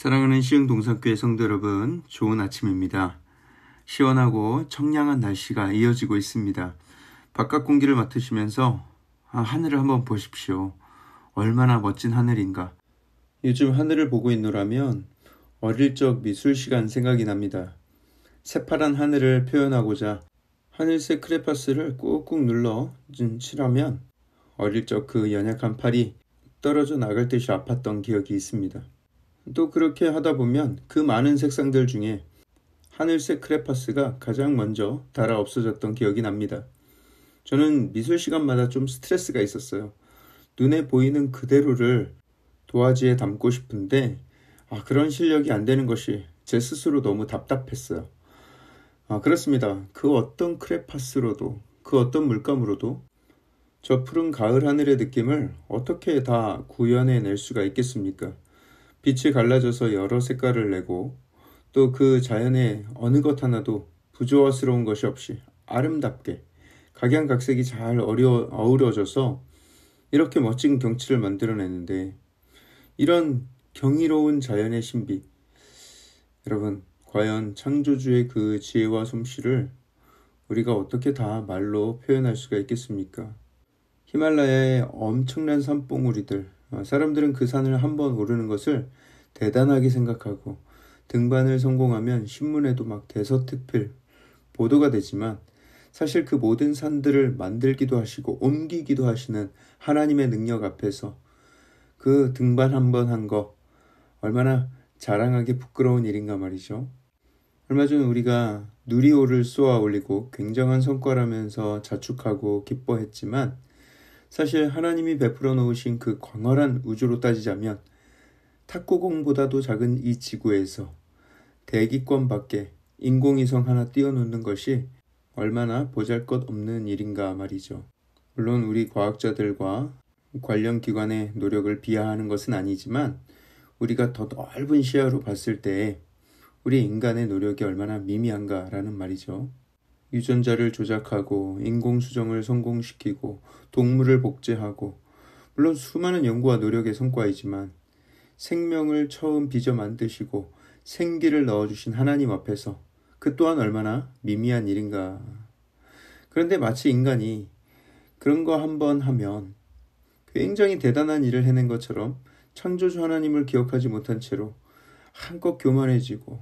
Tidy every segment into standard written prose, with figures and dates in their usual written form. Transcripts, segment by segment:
사랑하는 시흥동산교회 성도 여러분, 좋은 아침입니다. 시원하고 청량한 날씨가 이어지고 있습니다. 바깥 공기를 맡으시면서 하늘을 한번 보십시오. 얼마나 멋진 하늘인가. 요즘 하늘을 보고 있노라면 어릴 적 미술 시간 생각이 납니다. 새파란 하늘을 표현하고자 하늘색 크레파스를 꾹꾹 눌러 칠하면 어릴 적 그 연약한 팔이 떨어져 나갈 듯이 아팠던 기억이 있습니다. 또 그렇게 하다 보면 그 많은 색상들 중에 하늘색 크레파스가 가장 먼저 닳아 없어졌던 기억이 납니다. 저는 미술 시간마다 좀 스트레스가 있었어요. 눈에 보이는 그대로를 도화지에 담고 싶은데 그런 실력이 안 되는 것이 제 스스로 너무 답답했어요. 그렇습니다. 그 어떤 크레파스로도, 그 어떤 물감으로도 저 푸른 가을 하늘의 느낌을 어떻게 다 구현해낼 수가 있겠습니까? 빛이 갈라져서 여러 색깔을 내고 또 그 자연의 어느 것 하나도 부조화스러운 것이 없이 아름답게 각양각색이 잘 어우러져서 이렇게 멋진 경치를 만들어내는데, 이런 경이로운 자연의 신비, 여러분 과연 창조주의 그 지혜와 솜씨를 우리가 어떻게 다 말로 표현할 수가 있겠습니까? 히말라야의 엄청난 산봉우리들, 사람들은 그 산을 한번 오르는 것을 대단하게 생각하고 등반을 성공하면 신문에도 막 대서특필 보도가 되지만, 사실 그 모든 산들을 만들기도 하시고 옮기기도 하시는 하나님의 능력 앞에서 그 등반 한번 한 거 얼마나 자랑하기 부끄러운 일인가 말이죠. 얼마 전 우리가 누리호를 쏘아 올리고 굉장한 성과라면서 자축하고 기뻐했지만, 사실 하나님이 베풀어 놓으신 그 광활한 우주로 따지자면 탁구공보다도 작은 이 지구에서 대기권 밖에 인공위성 하나 띄워놓는 것이 얼마나 보잘것없는 일인가 말이죠. 물론 우리 과학자들과 관련 기관의 노력을 비하하는 것은 아니지만, 우리가 더 넓은 시야로 봤을 때 우리 인간의 노력이 얼마나 미미한가라는 말이죠. 유전자를 조작하고 인공수정을 성공시키고 동물을 복제하고, 물론 수많은 연구와 노력의 성과이지만 생명을 처음 빚어 만드시고 생기를 넣어주신 하나님 앞에서 그 또한 얼마나 미미한 일인가. 그런데 마치 인간이 그런 거 한번 하면 굉장히 대단한 일을 해낸 것처럼 창조주 하나님을 기억하지 못한 채로 한껏 교만해지고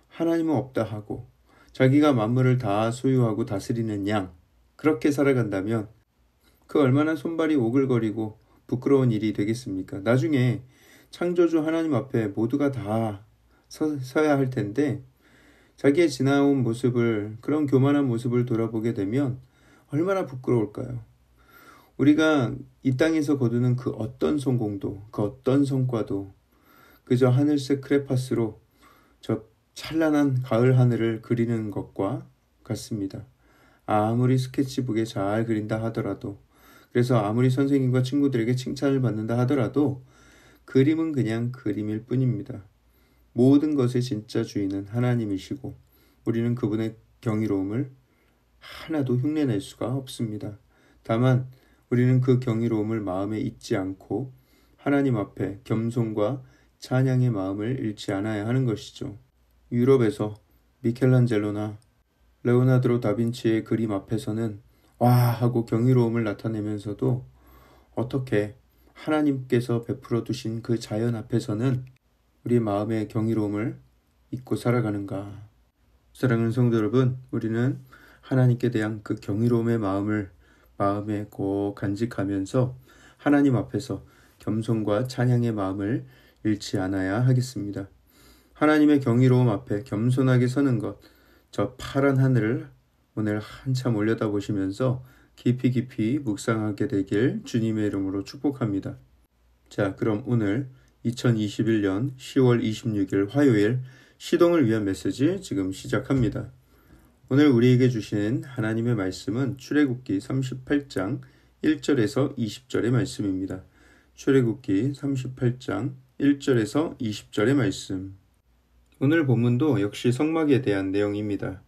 하나님은 없다 하고 자기가 만물을 다 소유하고 다스리는 양, 그렇게 살아간다면 그 얼마나 손발이 오글거리고 부끄러운 일이 되겠습니까? 나중에 창조주 하나님 앞에 모두가 다 서야 할 텐데, 자기의 지나온 모습을, 그런 교만한 모습을 돌아보게 되면 얼마나 부끄러울까요? 우리가 이 땅에서 거두는 그 어떤 성공도, 그 어떤 성과도 그저 하늘색 크레파스로 저 찬란한 가을 하늘을 그리는 것과 같습니다. 아무리 스케치북에 잘 그린다 하더라도, 그래서 아무리 선생님과 친구들에게 칭찬을 받는다 하더라도 그림은 그냥 그림일 뿐입니다. 모든 것의 진짜 주인은 하나님이시고 우리는 그분의 경이로움을 하나도 흉내낼 수가 없습니다. 다만 우리는 그 경이로움을 마음에 잊지 않고 하나님 앞에 겸손과 찬양의 마음을 잃지 않아야 하는 것이죠. 유럽에서 미켈란젤로나 레오나르도 다빈치의 그림 앞에서는 와 하고 경이로움을 나타내면서도 어떻게 하나님께서 베풀어 두신 그 자연 앞에서는 우리 마음의 경이로움을 잊고 살아가는가. 사랑하는 성도 여러분, 우리는 하나님께 대한 그 경이로움의 마음을 마음에 꼭 간직하면서 하나님 앞에서 겸손과 찬양의 마음을 잃지 않아야 하겠습니다. 하나님의 경이로움 앞에 겸손하게 서는 것, 저 파란 하늘을 오늘 한참 올려다보시면서 깊이 묵상하게 되길 주님의 이름으로 축복합니다. 자, 그럼 오늘 2021년 10월 26일 화요일 시동을 위한 메시지 지금 시작합니다. 오늘 우리에게 주신 하나님의 말씀은 출애굽기 38장 1절에서 20절의 말씀입니다. 출애굽기 38장 1절에서 20절의 말씀. 오늘 본문도 역시 성막에 대한 내용입니다.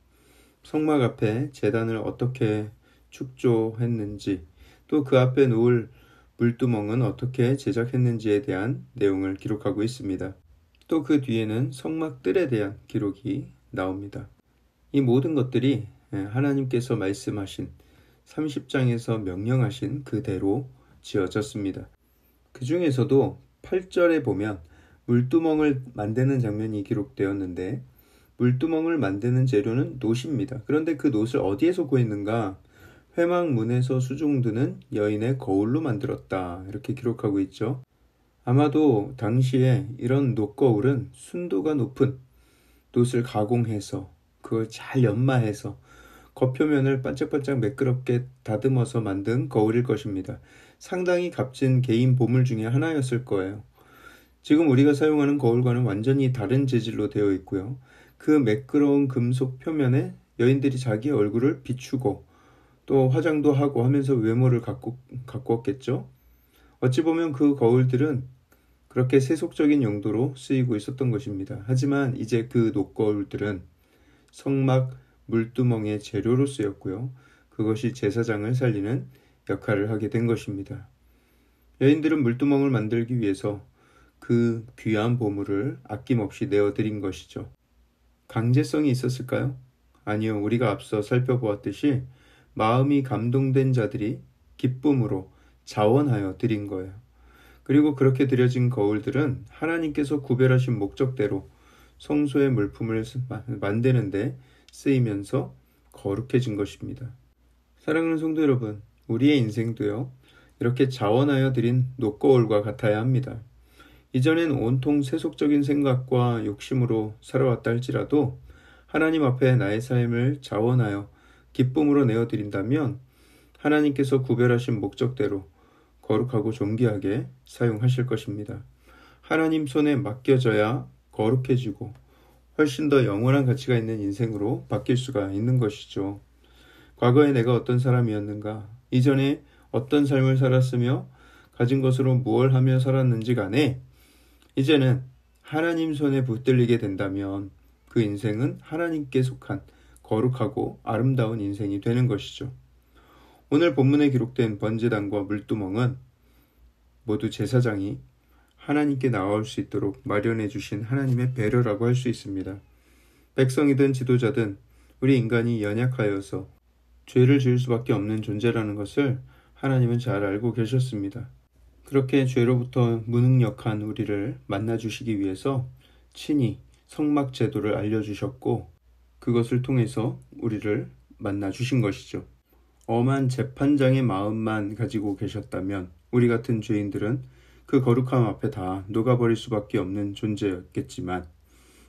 성막 앞에 제단을 어떻게 축조했는지, 또 그 앞에 놓을 물두멍은 어떻게 제작했는지에 대한 내용을 기록하고 있습니다. 또 그 뒤에는 성막들에 대한 기록이 나옵니다. 이 모든 것들이 하나님께서 말씀하신 30장에서 명령하신 그대로 지어졌습니다. 그 중에서도 8절에 보면 물두멍을 만드는 장면이 기록되었는데 물두멍을 만드는 재료는 놋입니다. 그런데 그 놋을 어디에서 구했는가? 회막문에서 수종드는 여인의 거울로 만들었다. 이렇게 기록하고 있죠. 아마도 당시에 이런 놋거울은 순도가 높은 놋을 가공해서 그걸 잘 연마해서 겉표면을 반짝반짝 매끄럽게 다듬어서 만든 거울일 것입니다. 상당히 값진 개인 보물 중에 하나였을 거예요. 지금 우리가 사용하는 거울과는 완전히 다른 재질로 되어 있고요. 그 매끄러운 금속 표면에 여인들이 자기 얼굴을 비추고 또 화장도 하고 하면서 외모를 가꾸었겠죠. 어찌 보면 그 거울들은 그렇게 세속적인 용도로 쓰이고 있었던 것입니다. 하지만 이제 그 놋거울들은 성막 물두멍의 재료로 쓰였고요. 그것이 제사장을 살리는 역할을 하게 된 것입니다. 여인들은 물두멍을 만들기 위해서 그 귀한 보물을 아낌없이 내어드린 것이죠. 강제성이 있었을까요? 아니요. 우리가 앞서 살펴보았듯이 마음이 감동된 자들이 기쁨으로 자원하여 드린 거예요. 그리고 그렇게 드려진 거울들은 하나님께서 구별하신 목적대로 성소의 물품을 만드는데 쓰이면서 거룩해진 것입니다. 사랑하는 성도 여러분, 우리의 인생도요, 이렇게 자원하여 드린 놋거울과 같아야 합니다. 이전엔 온통 세속적인 생각과 욕심으로 살아왔다 할지라도 하나님 앞에 나의 삶을 자원하여 기쁨으로 내어드린다면 하나님께서 구별하신 목적대로 거룩하고 존귀하게 사용하실 것입니다. 하나님 손에 맡겨져야 거룩해지고 훨씬 더 영원한 가치가 있는 인생으로 바뀔 수가 있는 것이죠. 과거에 내가 어떤 사람이었는가, 이전에 어떤 삶을 살았으며 가진 것으로 무엇을 하며 살았는지 간에 이제는 하나님 손에 붙들리게 된다면 그 인생은 하나님께 속한 거룩하고 아름다운 인생이 되는 것이죠. 오늘 본문에 기록된 번제단과 물두멍은 모두 제사장이 하나님께 나아올 수 있도록 마련해 주신 하나님의 배려라고 할 수 있습니다. 백성이든 지도자든 우리 인간이 연약하여서 죄를 지을 수밖에 없는 존재라는 것을 하나님은 잘 알고 계셨습니다. 그렇게 죄로부터 무능력한 우리를 만나주시기 위해서 친히 성막 제도를 알려주셨고 그것을 통해서 우리를 만나주신 것이죠. 엄한 재판장의 마음만 가지고 계셨다면 우리 같은 죄인들은 그 거룩함 앞에 다 녹아버릴 수밖에 없는 존재였겠지만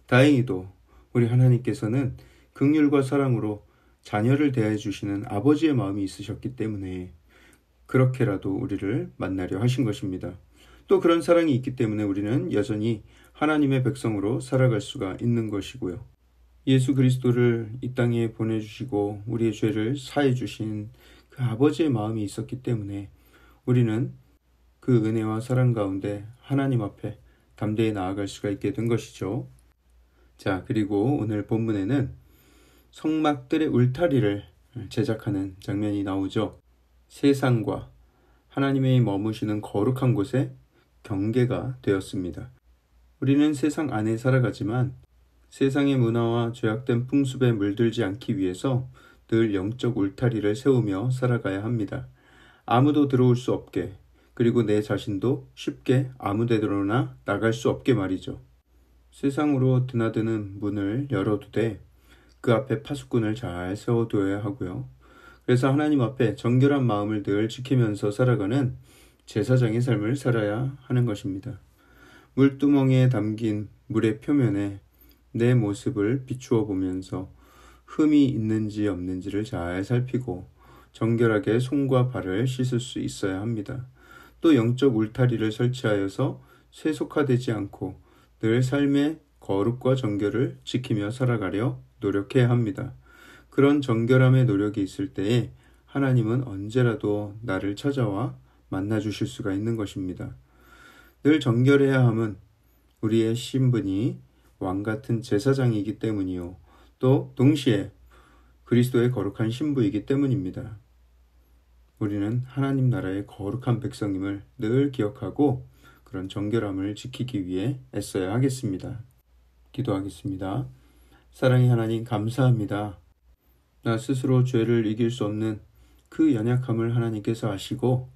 다행히도 우리 하나님께서는 긍휼과 사랑으로 자녀를 대해 주시는 아버지의 마음이 있으셨기 때문에 그렇게라도 우리를 만나려 하신 것입니다. 또 그런 사랑이 있기 때문에 우리는 여전히 하나님의 백성으로 살아갈 수가 있는 것이고요. 예수 그리스도를 이 땅에 보내주시고 우리의 죄를 사해 주신 그 아버지의 마음이 있었기 때문에 우리는 그 은혜와 사랑 가운데 하나님 앞에 담대히 나아갈 수가 있게 된 것이죠. 자, 그리고 오늘 본문에는 성막들의 울타리를 제작하는 장면이 나오죠. 세상과 하나님의 머무시는 거룩한 곳에 경계가 되었습니다. 우리는 세상 안에 살아가지만 세상의 문화와 죄악된 풍습에 물들지 않기 위해서 늘 영적 울타리를 세우며 살아가야 합니다. 아무도 들어올 수 없게, 그리고 내 자신도 쉽게 아무데로나 나갈 수 없게 말이죠. 세상으로 드나드는 문을 열어두되 그 앞에 파수꾼을 잘 세워두어야 하고요. 그래서 하나님 앞에 정결한 마음을 늘 지키면서 살아가는 제사장의 삶을 살아야 하는 것입니다. 물두멍에 담긴 물의 표면에 내 모습을 비추어 보면서 흠이 있는지 없는지를 잘 살피고 정결하게 손과 발을 씻을 수 있어야 합니다. 또 영적 울타리를 설치하여서 세속화되지 않고 늘 삶의 거룩과 정결을 지키며 살아가려 노력해야 합니다. 그런 정결함의 노력이 있을 때에 하나님은 언제라도 나를 찾아와 만나주실 수가 있는 것입니다. 늘 정결해야 함은 우리의 신분이 왕같은 제사장이기 때문이요. 또 동시에 그리스도의 거룩한 신부이기 때문입니다. 우리는 하나님 나라의 거룩한 백성임을 늘 기억하고 그런 정결함을 지키기 위해 애써야 하겠습니다. 기도하겠습니다. 사랑의 하나님, 감사합니다. 나 스스로 죄를 이길 수 없는 그 연약함을 하나님께서 아시고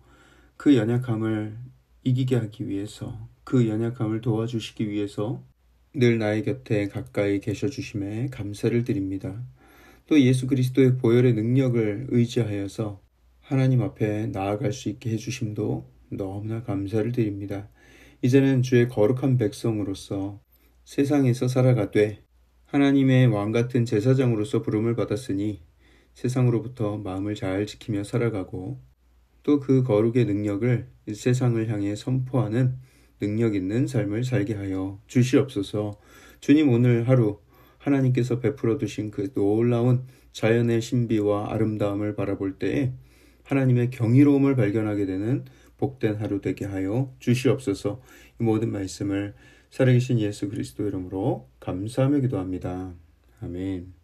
그 연약함을 이기게 하기 위해서, 그 연약함을 도와주시기 위해서 늘 나의 곁에 가까이 계셔 주심에 감사를 드립니다. 또 예수 그리스도의 보혈의 능력을 의지하여서 하나님 앞에 나아갈 수 있게 해주심도 너무나 감사를 드립니다. 이제는 주의 거룩한 백성으로서 세상에서 살아가되 하나님의 왕같은 제사장으로서 부름을 받았으니 세상으로부터 마음을 잘 지키며 살아가고 또 그 거룩의 능력을 세상을 향해 선포하는 능력 있는 삶을 살게 하여 주시옵소서. 주님, 오늘 하루 하나님께서 베풀어 두신 그 놀라운 자연의 신비와 아름다움을 바라볼 때에 하나님의 경이로움을 발견하게 되는 복된 하루 되게 하여 주시옵소서. 이 모든 말씀을 살아계신 예수 그리스도 이름으로 감사하며 기도합니다. 아멘.